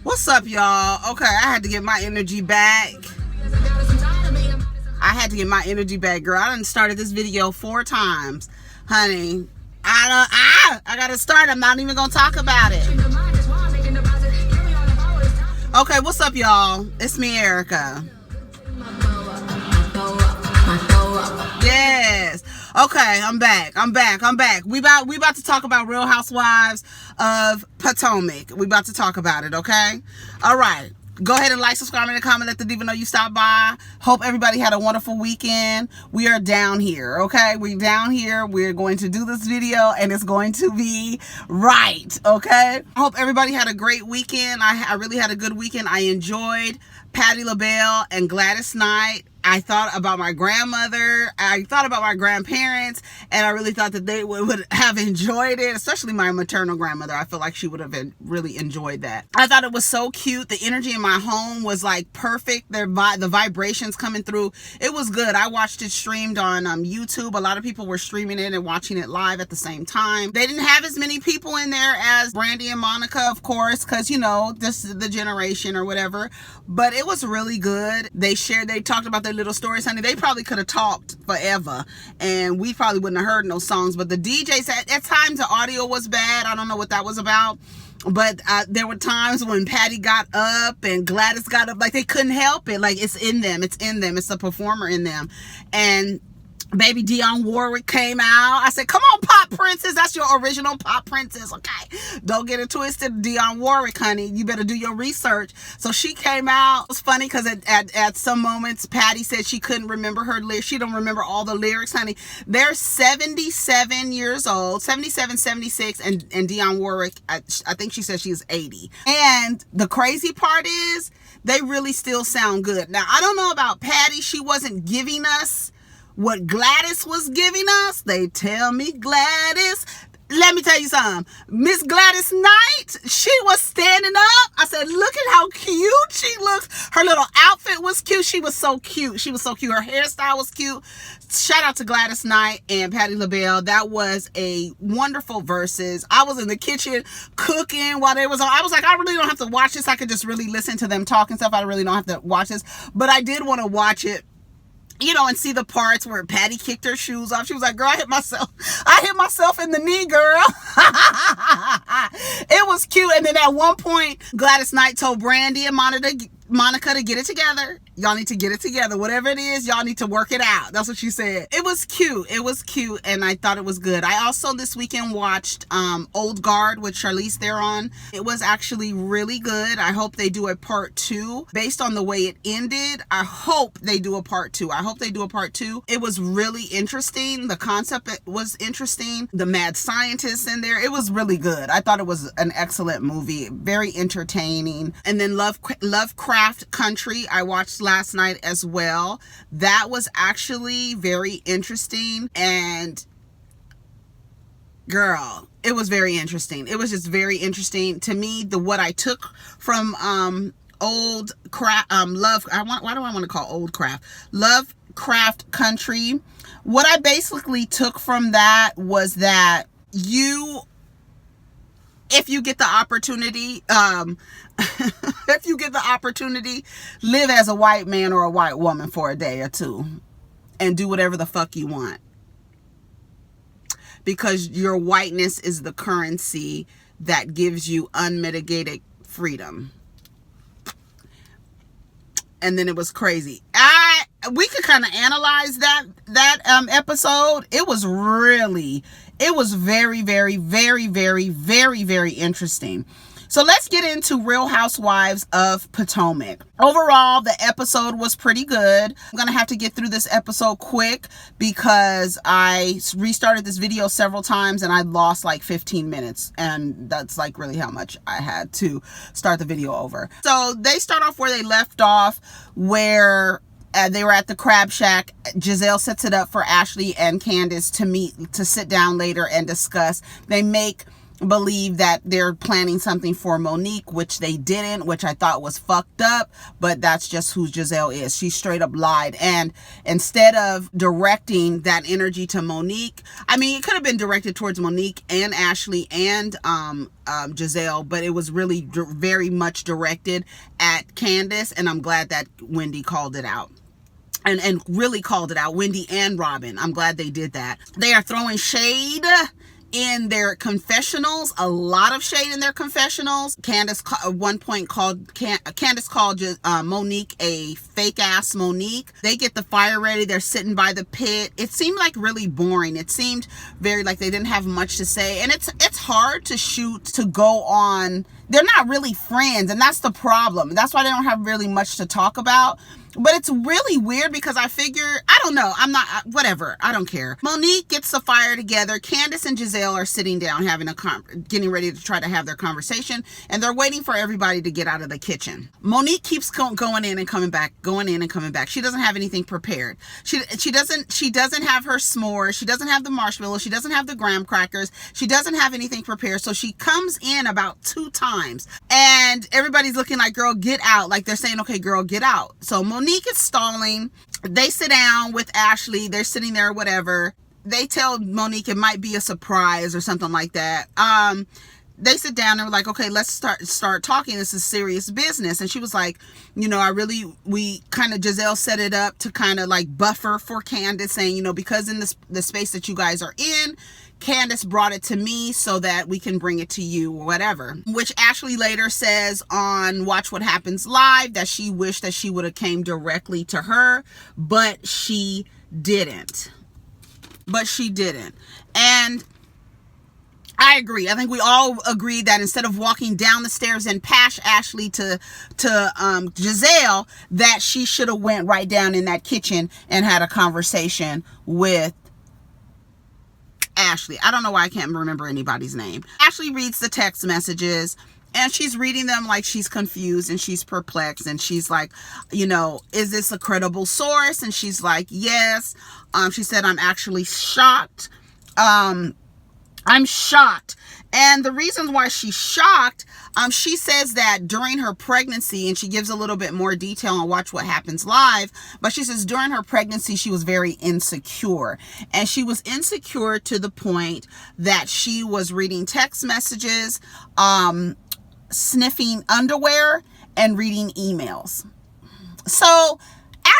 What's up, y'all? Okay, I had to get my energy back. Girl. I done started this video 4 times. Honey, I gotta start. I'm not even gonna talk about it. Okay, what's up, y'all? It's me, Erica. Yes. Okay, I'm back. We about to talk about Real Housewives of Potomac. We about to talk about it, okay? All right. Go ahead and like, subscribe, and comment. Let the diva know you stopped by. Hope everybody had a wonderful weekend. We are down here, okay? We're down here. We're going to do this video, and it's going to be right, okay? I hope everybody had a great weekend. I really had a good weekend. I enjoyed Patti LaBelle and Gladys Knight. I thought about my grandmother. I thought about my grandparents, and I really thought that they would have enjoyed it, especially my maternal grandmother. I feel like she would have really enjoyed that. I thought it was so cute. The energy in my home was like perfect. The vibrations coming through. It was good. I watched it streamed on YouTube. A lot of people were streaming it and watching it live at the same time. They didn't have as many people in there as Brandy and Monica, of course, because, you know, this is the generation or whatever. But it was really good. They talked about their little stories, honey. They probably could have talked forever and we probably wouldn't have heard no songs. But the DJs, at times the audio was bad. I don't know what that was about. But there were times when Patti got up and Gladys got up, like they couldn't help it. Like it's in them. It's a performer in them. And baby Dionne Warwick came out. I said, come on, pop princess. That's your original pop princess, okay? Don't get it twisted. Dionne Warwick, honey. You better do your research. So she came out. It was funny because at some moments, Patti said she couldn't remember her lyrics. She don't remember all the lyrics, honey. They're 77 years old, 77, 76, and Dionne Warwick, I think she said she is 80. And the crazy part is they really still sound good. Now, I don't know about Patti. She wasn't giving us what Gladys was giving us. They tell me Gladys. Let me tell you something. Miss Gladys Knight, she was standing up. I said, look at how cute she looks. Her little outfit was cute. She was so cute. Her hairstyle was cute. Shout out to Gladys Knight and Patti LaBelle. That was a wonderful verses. I was in the kitchen cooking while they was on. I was like, I really don't have to watch this. I could just really listen to them talk and stuff. I really don't have to watch this. But I did want to watch it, you know, and see the parts where Patti kicked her shoes off. She was like, girl, I hit myself in the knee, girl. It was cute. And then at one point, Gladys Knight told Brandy and Monica to get it together. Y'all need to get it together. Whatever it is, y'all need to work it out. That's what she said. It was cute. And I thought it was good. I also this weekend watched Old Guard with Charlize Theron. It was actually really good. I hope they do a part 2. Based on the way it ended, I hope they do a part 2. It was really interesting. The concept was interesting. The mad scientists in there. It was really good. I thought it was an excellent movie. Very entertaining. And then Lovecraft Country, I watched last night as well. That was actually very interesting. And girl, it was very interesting. It was just very interesting to me. What I took from Lovecraft Country, what I basically took from that was that if you get the opportunity, live as a white man or a white woman for a day or two and do whatever the fuck you want. Because your whiteness is the currency that gives you unmitigated freedom. And then it was crazy. We could kind of analyze that episode. It was very, very, very, very, very, very interesting. So let's get into Real Housewives of Potomac. Overall, the episode was pretty good. I'm going to have to get through this episode quick because I restarted this video several times and I lost like 15 minutes. And that's like really how much I had to start the video over. So they start off where they left off, where they were at the Crab Shack. Giselle sets it up for Ashley and Candiace to sit down later and discuss. They make believe that they're planning something for Monique, which they didn't, which I thought was fucked up, but that's just who Giselle is. She straight up lied. And instead of directing that energy to Monique, I mean, it could have been directed towards Monique and Ashley and Giselle, but it was really very much directed at Candiace, and I'm glad that Wendy called it out. And really called it out. Wendy and Robin. I'm glad they did that. They are throwing shade in their confessionals, a lot of shade in their confessionals. Candiace at one point called Monique a fake ass Monique. They get the fire ready. They're sitting by the pit. It seemed like really boring. It seemed very like they didn't have much to say. And it's hard to shoot, to go on. They're not really friends, and that's the problem. That's why they don't have really much to talk about. But it's really weird because I figure, I don't know, whatever, I don't care. Monique gets the fire together. Candiace and Giselle are sitting down getting ready to try to have their conversation, and they're waiting for everybody to get out of the kitchen. Monique keeps going in and coming back, going in and coming back. She doesn't have anything prepared. She doesn't have her s'mores. She doesn't have the marshmallows. She doesn't have the graham crackers. She doesn't have anything prepared. So she comes in about 2 times, and everybody's looking like, girl, get out. Like they're saying, okay, girl, get out. So Monique is stalling. They sit down with Ashley. They're sitting there, whatever. They tell Monique it might be a surprise or something like that. They sit down and were like, okay, let's start talking. This is serious business. And she was like, you know, Giselle set it up to kind of like buffer for Candiace, saying, you know, because in the space that you guys are in, Candiace brought it to me so that we can bring it to you or whatever. Which Ashley later says on Watch What Happens Live that she wished that she would have came directly to her, but she didn't. And I agree. I think we all agree that instead of walking down the stairs and past Ashley to Giselle, that she should have went right down in that kitchen and had a conversation with Ashley. I don't know why I can't remember anybody's name. Ashley reads the text messages, and she's reading them like she's confused and she's perplexed, and she's like, you know, is this a credible source? And she's like, yes. She said, I'm actually shocked. I'm shocked. And the reasons why she's shocked, she says that during her pregnancy, and she gives a little bit more detail on Watch What Happens Live, but she says during her pregnancy, she was very insecure. And she was insecure to the point that she was reading text messages, sniffing underwear, and reading emails. So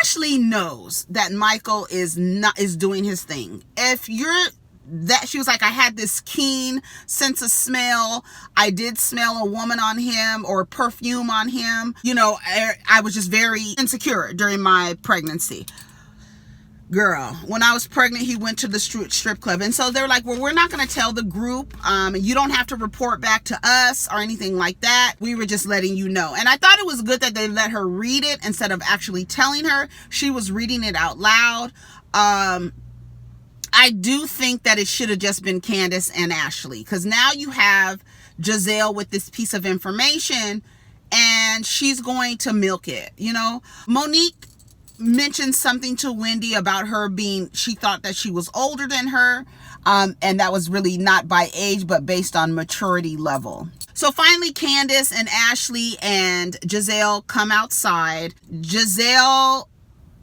Ashley knows that Michael is doing his thing. She was like, I had this keen sense of smell. I did smell a woman on him or perfume on him. You know, I was just very insecure during my pregnancy. Girl, when I was pregnant, he went to the strip club. And so they're like, well, we're not going to tell the group. You don't have to report back to us or anything like that. We were just letting you know. And I thought it was good that they let her read it instead of actually telling her. She was reading it out loud. I do think that it should have just been Candiace and Ashley, because now you have Giselle with this piece of information and she's going to milk it. You know, Monique mentioned something to Wendy about her she thought that she was older than her, and that was really not by age but based on maturity level. So finally Candiace and Ashley and Giselle come outside.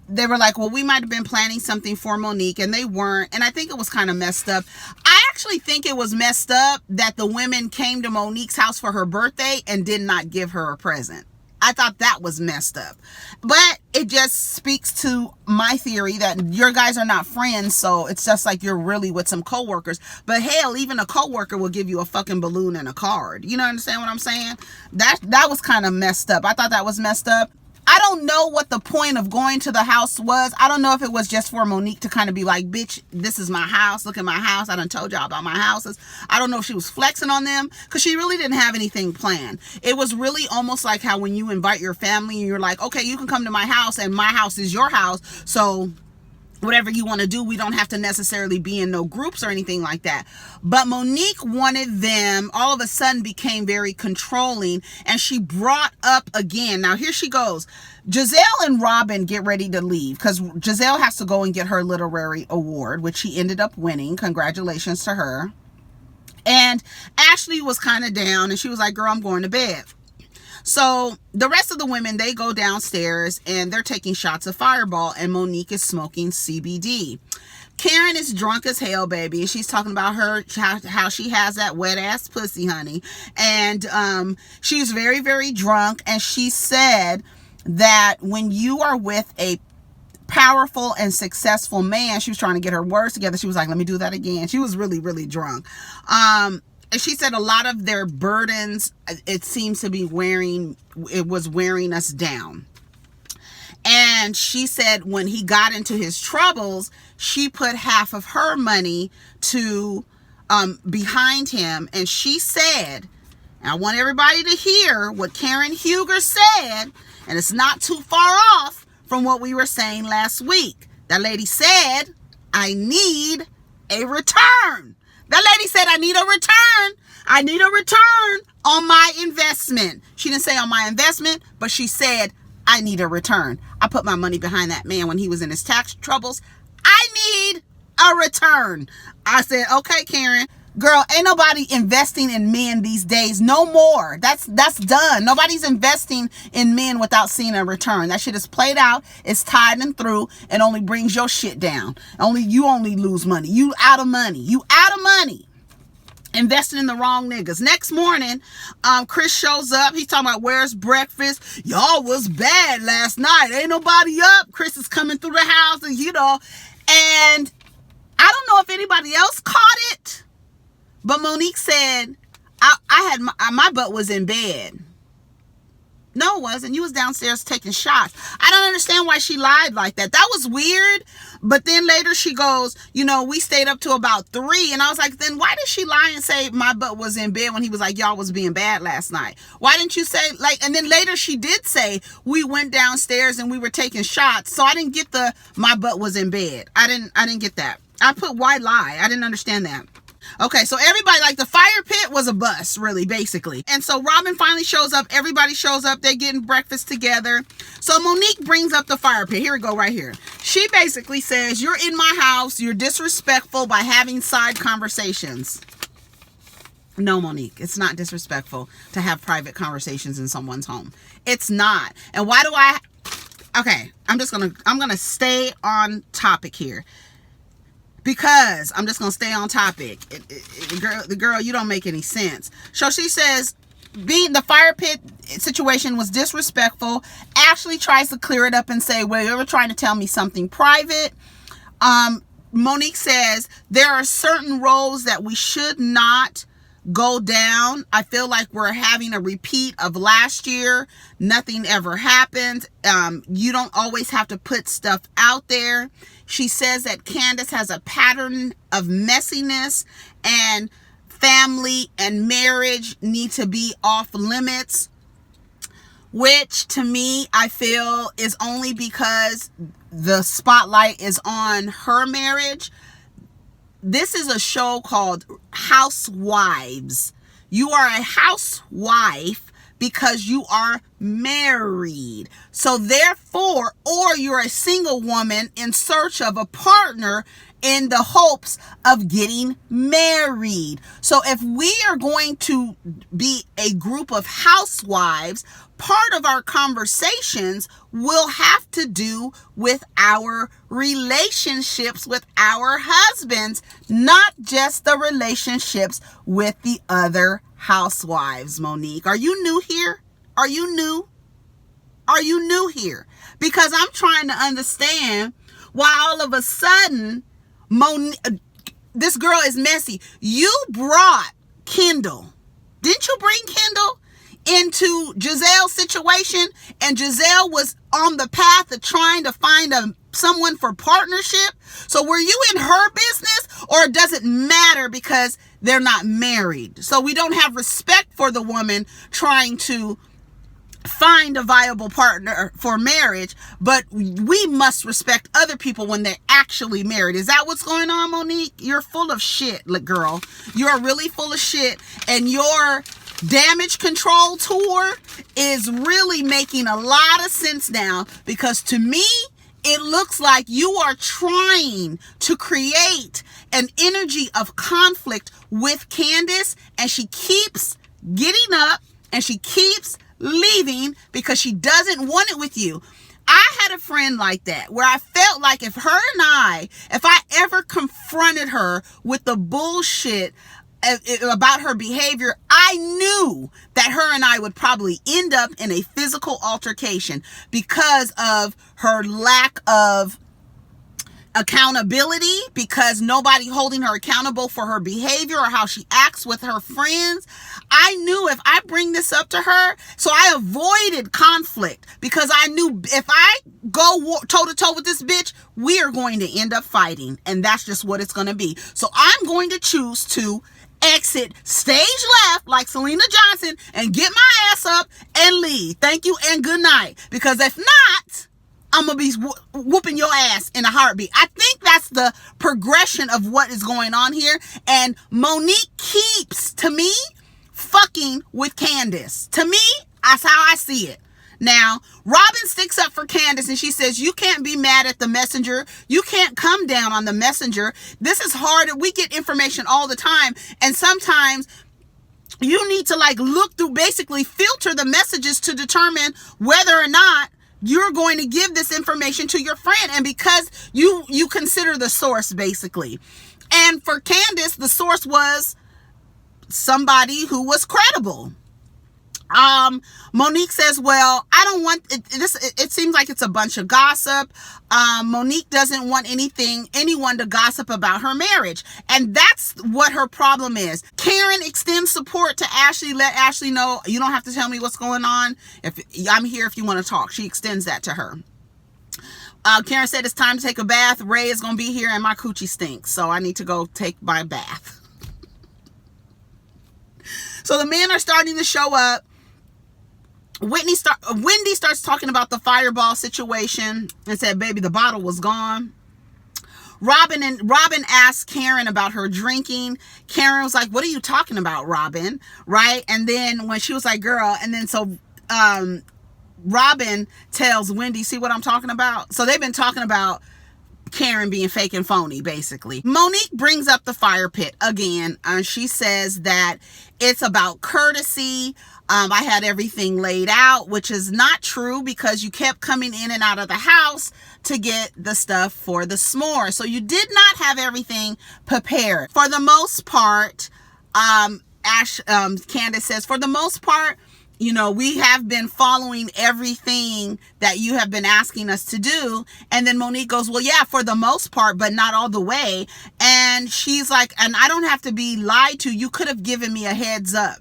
They were like, well, we might have been planning something for Monique, and they weren't. And I think it was kind of messed up. I actually think it was messed up that the women came to Monique's house for her birthday and did not give her a present. I thought that was messed up. But it just speaks to my theory that your guys are not friends, so it's just like you're really with some coworkers. But hell, even a coworker will give you a fucking balloon and a card. You know, understand what I'm saying? That was kind of messed up. I thought that was messed up. I don't know what the point of going to the house was. I don't know if it was just for Monique to kind of be like, bitch, this is my house. Look at my house. I done told y'all about my houses. I don't know if she was flexing on them, because she really didn't have anything planned. It was really almost like how when you invite your family and you're like, okay, you can come to my house and my house is your house. So whatever you want to do, we don't have to necessarily be in no groups or anything like that. But Monique wanted them, all of a sudden became very controlling, and she brought up again. Now here she goes. Giselle and Robin get ready to leave because Giselle has to go and get her literary award, which she ended up winning. Congratulations to her. And Ashley was kind of down, and she was like, girl, I'm going to bed. So the rest of the women, they go downstairs and they're taking shots of Fireball, and Monique is smoking CBD. Karen is drunk as hell, baby. She's talking about how she has that wet ass pussy, honey. And she's very, very drunk. And she said that when you are with a powerful and successful man, she was trying to get her words together. She was like, let me do that again. She was really, really drunk. And she said a lot of their burdens, it seems to be wearing us down. And she said when he got into his troubles, she put half of her money to behind him. And she said, and I want everybody to hear what Karen Huger said, and it's not too far off from what we were saying last week. That lady said, I need a return. That lady said, I need a return. I need a return on my investment. She didn't say on my investment, but she said, I need a return. I put my money behind that man when he was in his tax troubles. I need a return. I said, okay, Karen. Girl, ain't nobody investing in men these days. No more. That's done. Nobody's investing in men without seeing a return. That shit is played out. It's tied and through, and only brings your shit down. You only lose money. You out of money. You out of money. Investing in the wrong niggas. Next morning, Chris shows up. He's talking about where's breakfast. Y'all was bad last night. Ain't nobody up. Chris is coming through the house, and and I don't know if anybody else caught it, but Monique said, I had my butt was in bed. No, it wasn't. You was downstairs taking shots. I don't understand why she lied like that. That was weird. But then later she goes, we stayed up to about 3. And I was like, then why did she lie and say my butt was in bed when he was like, y'all was being bad last night? Why didn't you say, and then later she did say we went downstairs and we were taking shots. So I didn't get my butt was in bed. I didn't get that. I put why lie. I didn't understand that. Okay, so everybody, the fire pit was a bust, really, basically. And so Robin finally shows up. Everybody shows up. They're getting breakfast together. So Monique brings up the fire pit. Here we go, right here. She basically says, you're in my house. You're disrespectful by having side conversations. No, Monique, it's not disrespectful to have private conversations in someone's home. It's not. And why do okay, I'm going to stay on topic here. Because I'm just going to stay on topic. The girl, you don't make any sense. So she says, the fire pit situation was disrespectful. Ashley tries to clear it up and say, well, you were trying to tell me something private. Monique says, there are certain roles that we should not go down. I feel like we're having a repeat of last year. Nothing ever happened. You don't always have to put stuff out there. She says that Candiace has a pattern of messiness, and family and marriage need to be off limits, which to me, I feel is only because the spotlight is on her marriage. This is a show called Housewives. You are a housewife because you are married. So therefore, or you're a single woman in search of a partner in the hopes of getting married. So if we are going to be a group of housewives, part of our conversations will have to do with our relationships with our husbands, not just the relationships with the other housewives. Monique, are you new here? Are you new? Are you new here? Because I'm trying to understand why all of a sudden this girl is messy. You brought Kendall. Didn't you bring Kendall into Giselle's situation? And Giselle was on the path of trying to find someone for partnership. So were you in her business, or does it matter because they're not married? So we don't have respect for the woman trying to find a viable partner for marriage, but we must respect other people when they're actually married. Is that what's going on, Monique? You're full of shit, girl. You're really full of shit, and your damage control tour is really making a lot of sense now, because to me, it looks like you are trying to create an energy of conflict with Candiace, and she keeps getting up and she keeps leaving because she doesn't want it with you. I had a friend like that where I felt like if I ever confronted her with the bullshit about her behavior, I knew that her and I would probably end up in a physical altercation because of her lack of accountability, because nobody holding her accountable for her behavior or how she acts with her friends. I knew if I bring this up to her, so I avoided conflict because I knew if I go toe to toe with this bitch, we are going to end up fighting, and that's just what it's going to be. So I'm going to choose to exit stage left like Selena Johnson and get my ass up and leave. Thank you and good night. Because if not, I'm going to be whooping your ass in a heartbeat. I think that's the progression of what is going on here. And Monique keeps, to me, fucking with Candiace. To me, that's how I see it. Now, Robin sticks up for Candiace and she says, you can't be mad at the messenger. You can't come down on the messenger. This is hard. We get information all the time. And sometimes you need to look through, basically filter the messages to determine whether or not you're going to give this information to your friend. And because you consider the source, basically. And for Candiace, the source was somebody who was credible. Monique says, well, I don't want it seems like it's a bunch of gossip. Monique doesn't want anyone to gossip about her marriage. And that's what her problem is. Karen extends support to Ashley. Let Ashley know, you don't have to tell me what's going on. If I'm here if you want to talk. She extends that to her. Karen said it's time to take a bath. Ray is going to be here and my coochie stinks. So I need to go take my bath. So the men are starting to show up. Wendy starts talking about the fireball situation and said, baby, the bottle was gone. Robin asked Karen about her drinking. Karen was like, what are you talking about, Robin? Right? And then when she was like, girl, and then so Robin tells Wendy, see what I'm talking about? So they've been talking about Karen being fake and phony, basically. Monique brings up the fire pit again. She says that it's about courtesy. I had everything laid out, which is not true because you kept coming in and out of the house to get the stuff for the s'more. So you did not have everything prepared. For the most part, Candiace says, for the most part, we have been following everything that you have been asking us to do. And then Monique goes, well, yeah, for the most part, but not all the way. And she's like, and I don't have to be lied to. You could have given me a heads up.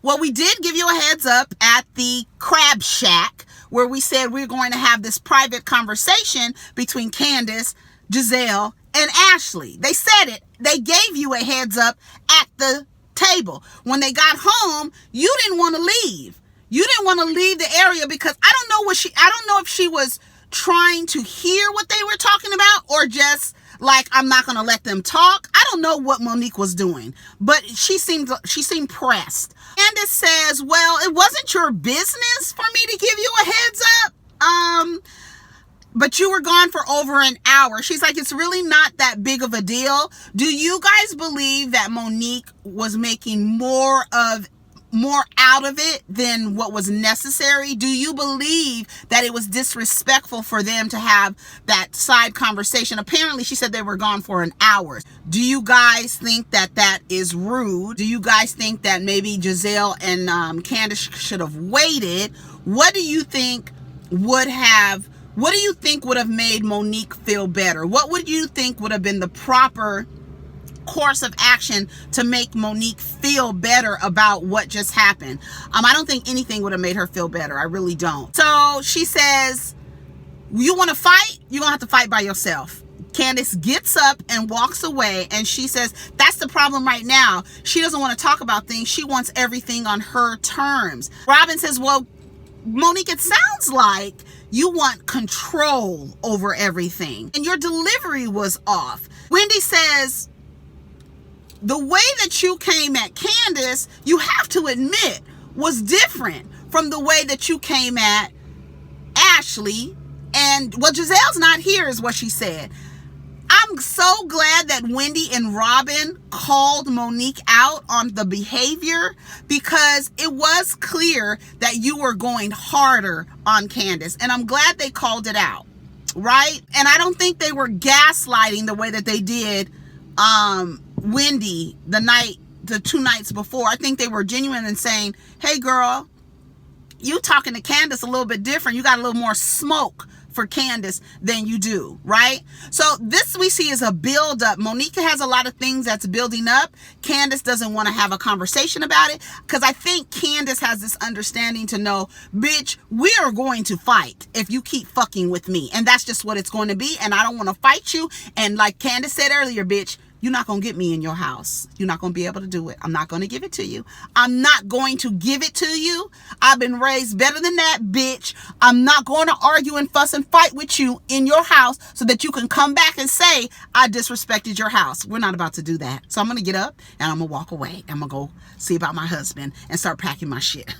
Well, we did give you a heads up at the Crab Shack where we said we're going to have this private conversation between Candiace, Giselle, and Ashley. They said it. They gave you a heads up at the table. When they got home, you didn't want to leave. You didn't want to leave the area because I don't know if she was trying to hear what they were talking about or just like, I'm not going to let them talk. I don't know what Monique was doing, but she seemed pressed. Candiace says, well, it wasn't your business for me to give you a heads up. But you were gone for over an hour. She's like, it's really not that big of a deal. Do you guys believe that Monique was making more out of it than what was necessary? Do you believe that it was disrespectful for them to have that side conversation? Apparently, she said they were gone for an hour. Do you guys think that is rude? Do you guys think that maybe Giselle and Candiace should have waited? What do you think would have made Monique feel better? What would you think would have been the proper course of action to make Monique feel better about what just happened? I don't think anything would have made her feel better. I really don't. So she says, you want to fight? You're going to have to fight by yourself. Candiace gets up and walks away, and she says, that's the problem right now. She doesn't want to talk about things. She wants everything on her terms. Robin says, well, Monique, it sounds like you want control over everything, and your delivery was off. Wendy says, the way that you came at Candiace, you have to admit, was different from the way that you came at Ashley. And, well, Giselle's not here is what she said. I'm I'm so glad that Wendy and Robin called Monique out on the behavior, because it was clear that you were going harder on Candiace. And I'm glad they called it out, right? And I don't think they were gaslighting the way that they did Wendy the 2 nights before. I think they were genuine and saying, hey girl, you talking to Candiace a little bit different. You got a little more smoke for Candiace than you do, right? So this we see is a build up. Monique has a lot of things that's building up. Candiace doesn't want to have a conversation about it, because I think Candiace has this understanding to know, bitch, we are going to fight if you keep fucking with me. And that's just what it's going to be. And I don't want to fight you. And like Candiace said earlier, bitch, you're not going to get me in your house. You're not going to be able to do it. I'm not going to give it to you. I'm not going to give it to you. I've been raised better than that, bitch. I'm not going to argue and fuss and fight with you in your house so that you can come back and say, I disrespected your house. We're not about to do that. So I'm going to get up and I'm going to walk away. I'm going to go see about my husband and start packing my shit.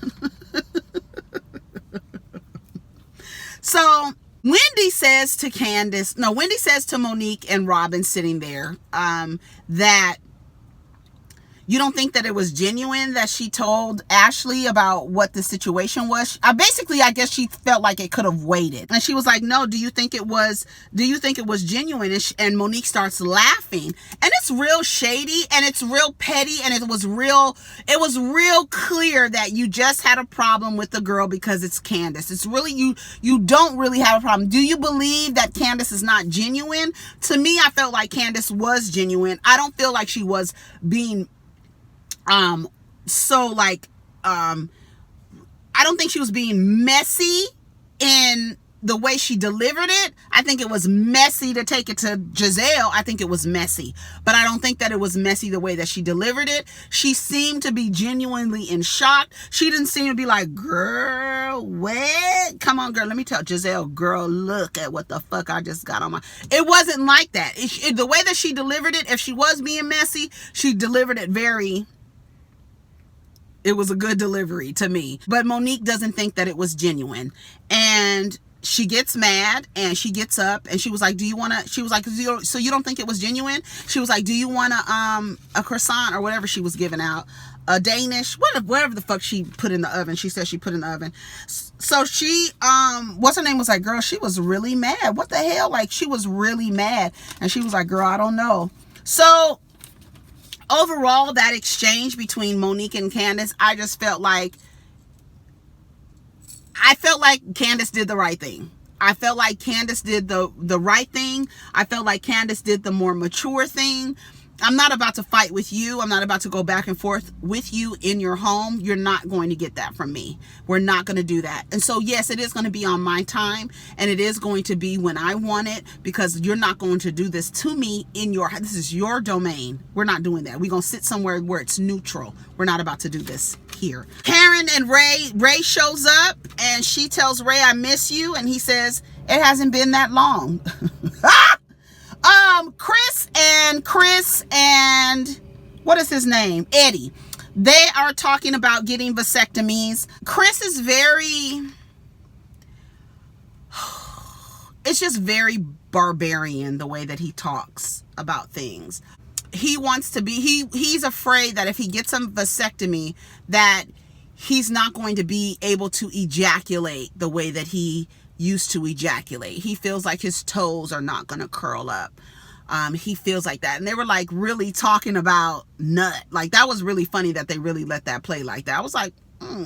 So Wendy says to Monique and Robin sitting there, that you don't think that it was genuine that she told Ashley about what the situation was. I guess she felt like it could have waited. And she was like, no, do you think it was genuine? And Monique starts laughing. And it's real shady and it's real petty. And it was real clear that you just had a problem with the girl because it's Candiace. It's really, you don't really have a problem. Do you believe that Candiace is not genuine? To me, I felt like Candiace was genuine. I don't feel like she was being I don't think she was being messy in the way she delivered it. I think it was messy to take it to Giselle. I think it was messy, but I don't think that it was messy the way that she delivered it. She seemed to be genuinely in shock. She didn't seem to be like, girl, what? Come on, girl. Let me tell Giselle, girl, look at what the fuck I just got on my... It wasn't like that. The way that she delivered it, if she was being messy, she delivered it very... It was a good delivery to me. But Monique doesn't think that it was genuine. And she gets mad and she gets up and she was like, she was like, so you don't think it was genuine? She was like, do you want a croissant or whatever she was giving out? A Danish, whatever the fuck she put in the oven. She said she put in the oven. So she, what's her name, was like, girl, she was really mad. What the hell? Like, she was really mad. And she was like, girl, I don't know. So overall, that exchange between Monique and Candiace, I felt like Candiace did the right thing. I felt like Candiace did the right thing. I felt like Candiace did the more mature thing. I'm not about to fight with you. I'm not about to go back and forth with you in your home. You're not going to get that from me. We're not going to do that. And so, yes, it is going to be on my time, and it is going to be when I want it, because you're not going to do this to me in your... This is your domain. We're not doing that. We're going to sit somewhere where it's neutral. We're not about to do this here. Karen and Ray shows up, and she tells Ray, I miss you. And he says, it hasn't been that long. Chris and what is his name? Eddie. They are talking about getting vasectomies. Chris is it's just very barbarian the way that he talks about things. He wants to be, he's afraid that if he gets a vasectomy that he's not going to be able to ejaculate the way that he used to ejaculate. He feels like his toes are not going to curl up. He feels like that. And they were like really talking about nut. Like, that was really funny that they really let that play like that. I was like,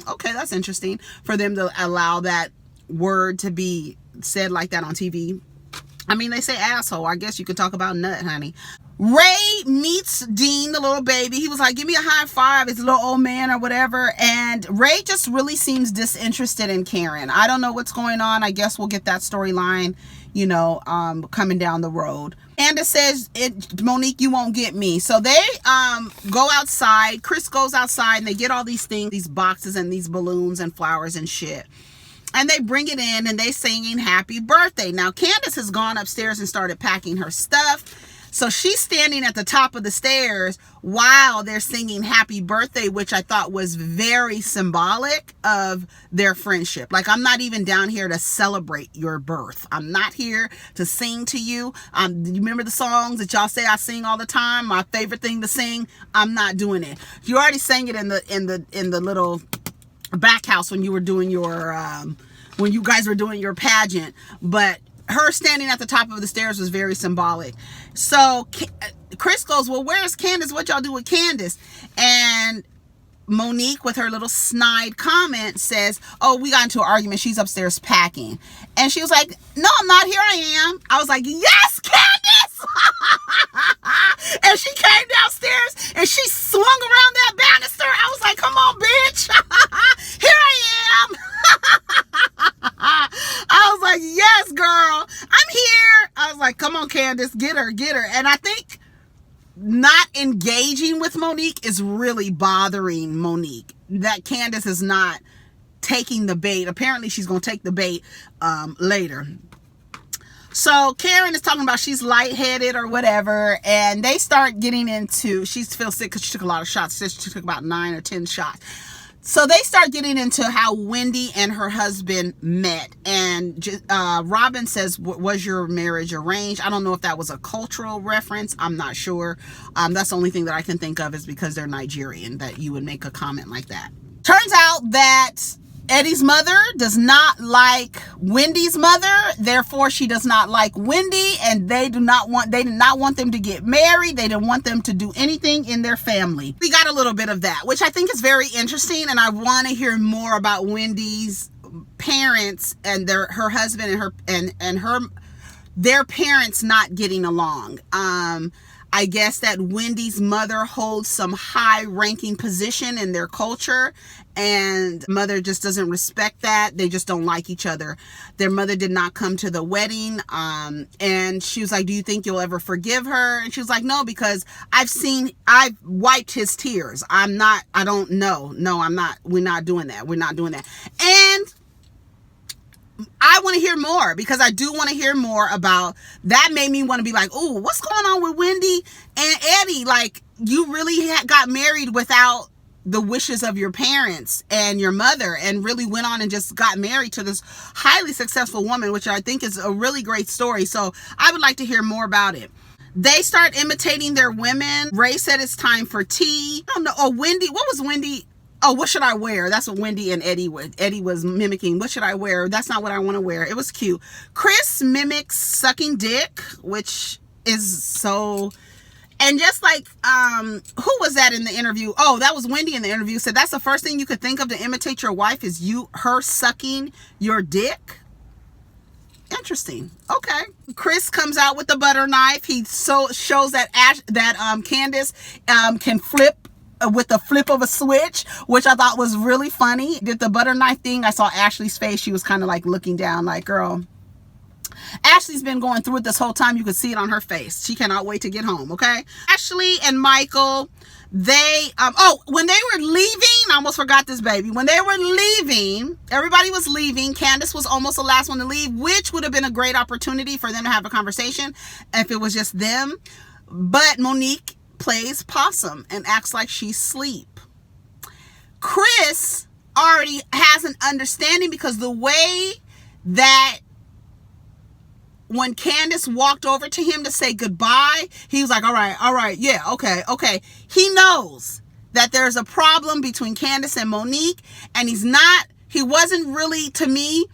okay, that's interesting for them to allow that word to be said like that on TV. I mean, they say asshole. I guess you could talk about nut, honey. Ray meets Dean, the little baby. He was like, give me a high five. It's a little old man or whatever. And Ray just really seems disinterested in Karen. I don't know what's going on. I guess we'll get that storyline, coming down the road. Candiace says, Monique, you won't get me. So they go outside. Chris goes outside and they get all these things, these boxes and these balloons and flowers and shit. And they bring it in and they singing happy birthday. Now, Candiace has gone upstairs and started packing her stuff. So she's standing at the top of the stairs while they're singing happy birthday, which I thought was very symbolic of their friendship. Like, I'm not even down here to celebrate your birth. I'm not here to sing to you. You remember the songs that y'all say I sing all the time? My favorite thing to sing? I'm not doing it. You already sang it in the little back house when you were doing your when you guys were doing your pageant, but her standing at the top of the stairs was very symbolic. So Chris goes, well, where's Candiace? What y'all do with Candiace? And Monique, with her little snide comment, says, oh, we got into an argument. She's upstairs packing. And she was like, no, I'm not. Here I am. I was like, yes, Candiace! And she came downstairs and she swung around that banister. I was like, come on, bitch. Here I am. I was like, yes, girl, I'm here. I was like, come on, Candiace, get her. And I think not engaging with Monique is really bothering Monique. That Candiace is not taking the bait. Apparently she's going to take the bait later. So Karen is talking about she's lightheaded or whatever, and they start getting into, she feels sick because she took a lot of shots. She said she took about 9 or 10 shots. So they start getting into how Wendy and her husband met. And Robin says, was your marriage arranged? I don't know if that was a cultural reference. I'm not sure. That's the only thing that I can think of is because they're Nigerian that you would make a comment like that. Turns out that Eddie's mother does not like Wendy's mother. Therefore, she does not like Wendy, and they did not want them to get married. They didn't want them to do anything in their family. We got a little bit of that, which I think is very interesting, and I want to hear more about Wendy's parents and her husband and their parents not getting along. I guess that Wendy's mother holds some high-ranking position in their culture, and mother just doesn't respect that. They just don't like each other. Their mother did not come to the wedding, and she was like, do you think you'll ever forgive her? And she was like, no, because I've wiped his tears. I don't know. No, I'm not. We're not doing that. We're not doing that. And I want to hear more, because I do want to hear more about that. Made me want to be like, oh, what's going on with Wendy and Eddie? Like, you really got married without the wishes of your parents and your mother, and really went on and just got married to this highly successful woman, which I think is a really great story. So I would like to hear more about it. They start imitating their women. Ray said it's time for tea. I don't know. Oh, Wendy, what was Wendy? Oh, what should I wear? That's what Wendy and Eddie was mimicking. What should I wear? That's not what I want to wear. It was cute. Chris mimics sucking dick, which is so... And just like, who was that in the interview? Oh, that was Wendy in the interview. Said that's the first thing you could think of to imitate your wife is her sucking your dick. Interesting. Okay. Chris comes out with the butter knife. He shows that Candiace can flip with the flip of a switch, which I thought was really funny. Did the butter knife thing. I saw Ashley's face. She was kind of like looking down like, girl, Ashley's been going through it this whole time. You could see it on her face. She cannot wait to get home, okay? Ashley and Michael, they, when they were leaving, I almost forgot this, baby. When they were leaving, everybody was leaving. Candiace was almost the last one to leave, which would have been a great opportunity for them to have a conversation if it was just them. But Monique plays possum and acts like she's asleep. Chris already has an understanding, because the way that when Candiace walked over to him to say goodbye, he was like, all right, yeah, okay. He knows that there's a problem between Candiace and Monique, and he wasn't really, to me,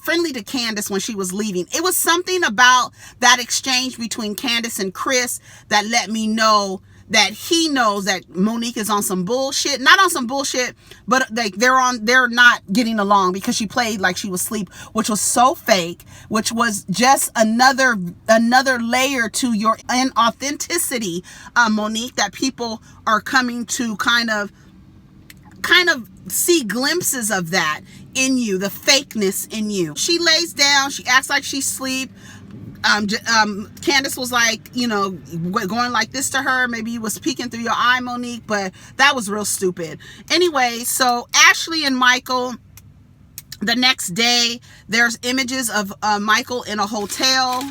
friendly to Candiace when she was leaving. It was something about that exchange between Candiace and Chris that let me know that he knows that Monique is on some bullshit. Not on some bullshit, but like they're not getting along, because she played like she was asleep, which was so fake, which was just another layer to your inauthenticity, Monique, that people are coming to kind of see glimpses of that in you, the fakeness in you. She lays down, she acts like she's asleep. Candiace was like, going like this to her. Maybe you was peeking through your eye, Monique, but that was real stupid. Anyway, so Ashley and Michael, the next day, there's images of Michael in a hotel.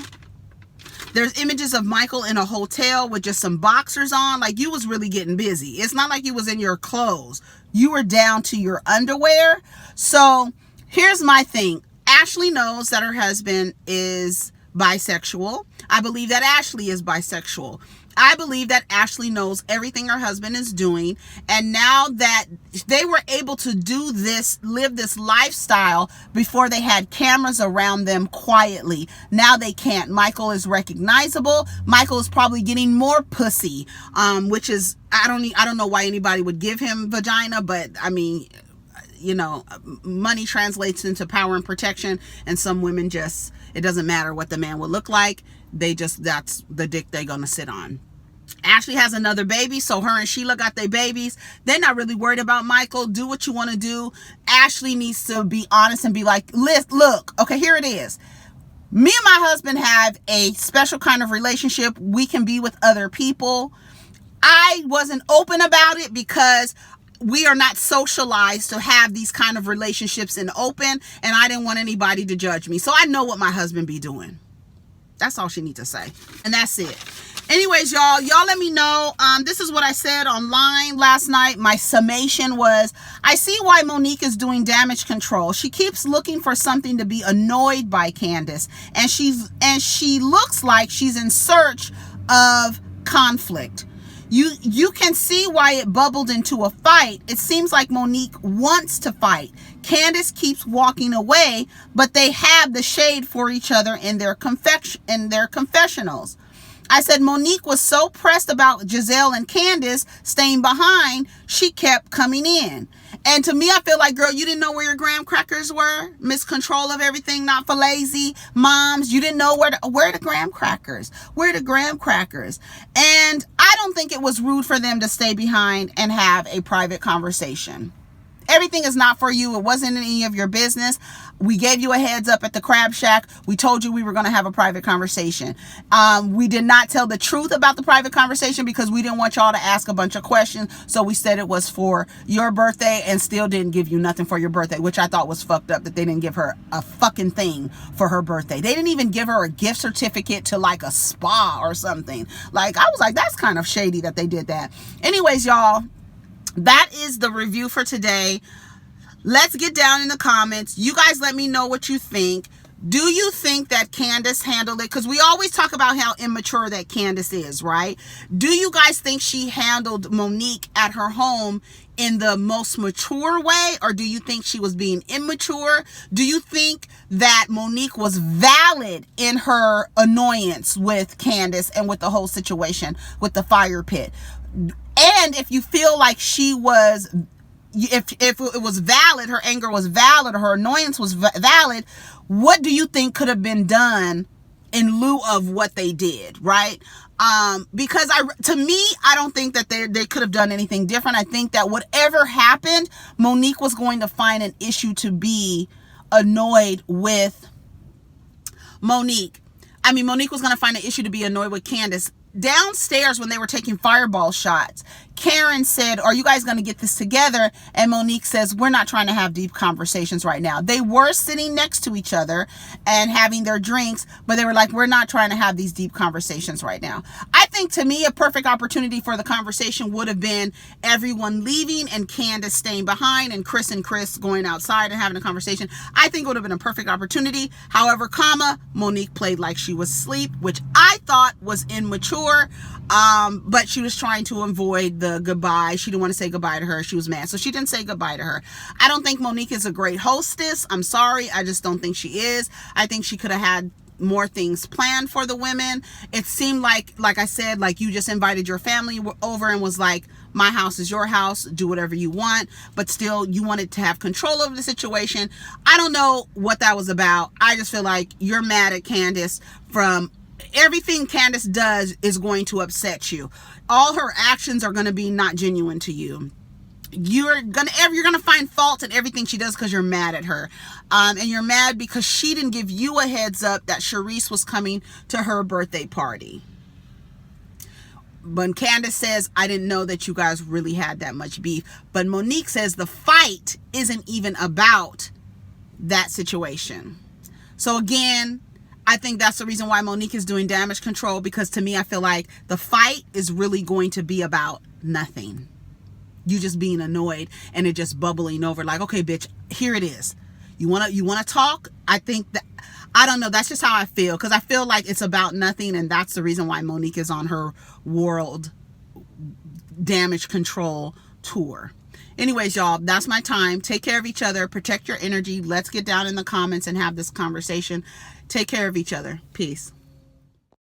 There's images of Michael in a hotel with just some boxers on. Like, you was really getting busy. It's not like you was in your clothes. You were down to your underwear. So here's my thing. Ashley knows that her husband is bisexual. I believe that Ashley is bisexual. I believe that Ashley knows everything her husband is doing. And now that they were able to do this, live this lifestyle before they had cameras around them quietly, now they can't. Michael is recognizable. Michael is probably getting more pussy, which is, I don't know why anybody would give him vagina, but I mean, you know, money translates into power and protection, and some women just, it doesn't matter what the man will look like. They just, that's the dick they're gonna sit on. Ashley has another baby, so her and Sheila got their babies. They're not really worried about Michael. Do what you want to do. Ashley needs to be honest and be like, look, okay, here it is. Me and my husband have a special kind of relationship. We can be with other people. I wasn't open about it because we are not socialized to have these kind of relationships in open, and I didn't want anybody to judge me. So I know what my husband be doing. That's all she needs to say. And that's it. Anyways, y'all let me know. This is what I said online last night. My summation was, I see why Monique is doing damage control. She keeps looking for something to be annoyed by Candiace, and she looks like she's in search of conflict. You can see why it bubbled into a fight. It seems like Monique wants to fight. Candiace keeps walking away, but they have the shade for each other in their confessionals. I said Monique was so pressed about Giselle and Candiace staying behind, she kept coming in. And to me, I feel like, girl, you didn't know where your graham crackers were? Miss Control of Everything, Not for Lazy Moms. You didn't know where the graham crackers? Where the graham crackers? And I don't think it was rude for them to stay behind and have a private conversation. Everything is not for you. It wasn't any of your business. We gave you a heads up at the Crab Shack. We told you we were going to have a private conversation. We did not tell the truth about the private conversation because we didn't want y'all to ask a bunch of questions. So we said it was for your birthday and still didn't give you nothing for your birthday, which I thought was fucked up that they didn't give her a fucking thing for her birthday. They didn't even give her a gift certificate to like a spa or something. Like, I was like, that's kind of shady that they did that. Anyways, y'all, that is the review for today. Let's get down in the comments. You guys let me know what you think. Do you think that Candiace handled it? Because we always talk about how immature that Candiace is, right? Do you guys think she handled Monique at her home in the most mature way? Or do you think she was being immature? Do you think that Monique was valid in her annoyance with Candiace and with the whole situation with the fire pit? And if you feel like she was, if it was valid, her anger was valid, or her annoyance was valid, what do you think could have been done in lieu of what they did, right? Because to me, I don't think that they could have done anything different. I think that whatever happened, Monique was going to find an issue to be annoyed with Monique. I mean, Monique was going to find an issue to be annoyed with Candiace. Downstairs, when they were taking fireball shots, Karen said, are you guys going to get this together? And Monique says, we're not trying to have deep conversations right now. They were sitting next to each other and having their drinks, but they were like, we're not trying to have these deep conversations right now. I think, to me, a perfect opportunity for the conversation would have been everyone leaving and Candiace staying behind and Chris going outside and having a conversation. I think it would have been a perfect opportunity. However, Monique played like she was asleep, which I thought was immature. But she was trying to avoid the goodbye. She didn't want to say goodbye to her. She was mad, so she didn't say goodbye to her. I don't think Monique is a great hostess. I'm sorry. I just don't think she is. I think she could have had more things planned for the women. It seemed like I said, like you just invited your family over and was like, my house is your house, do whatever you want, but still you wanted to have control over the situation. I don't know what that was about. I just feel like you're mad at Candiace. From everything Candiace does is going to upset you. All her actions are going to be not genuine to you. You're gonna find fault in everything she does because you're mad at her, and you're mad because she didn't give you a heads up that Charisse was coming to her birthday party. But Candiace says, I didn't know that you guys really had that much beef. But Monique says the fight isn't even about that situation. So again, I think that's the reason why Monique is doing damage control, because to me, I feel like the fight is really going to be about nothing. You just being annoyed and it just bubbling over like, okay, bitch, here it is. You want to talk? I think that, I don't know. That's just how I feel, because I feel like it's about nothing. And that's the reason why Monique is on her world damage control tour. Anyways, y'all, that's my time. Take care of each other. Protect your energy. Let's get down in the comments and have this conversation. Take care of each other. Peace.